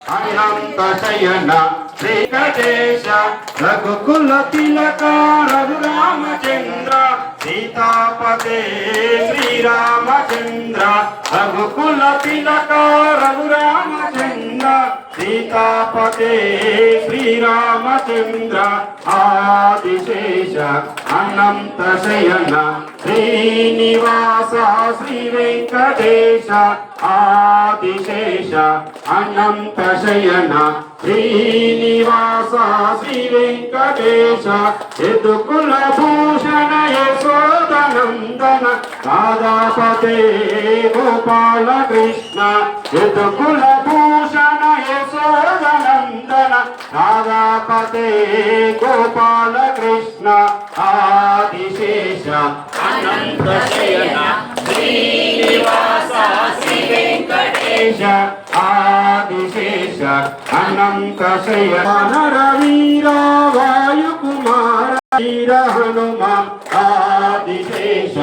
అనంత శయన శ్రీకటేశ రఘుకుల తిలక రఘురామచంద్ర సీతాపతే శ్రీరామచంద్ర రఘుకుల తిలక రఘురామచంద్ర సీతాపతే శ్రీరామచంద్ర ఆదిశేష అనంత శయన శ్రీనివాస శ్రీ వెంకటేశ ఆదిశేష అనంత శయన శ్రీనివాస శ్రీ వెంకటేశ యదుకుల భూషణ యశోదనందన రాధాపతే గోపాల కృష్ణ యదుకుల భూషణ యశోదనందన రాధాపతే గోపాల కృష్ణ ఆదిశేష అనంత శయన శ్రీనివాస శ్రీ వెంకటేశ ఆదిశేష అనంత శయన రవీర వాయుకుమార వీర హనుమ ఆదిశేష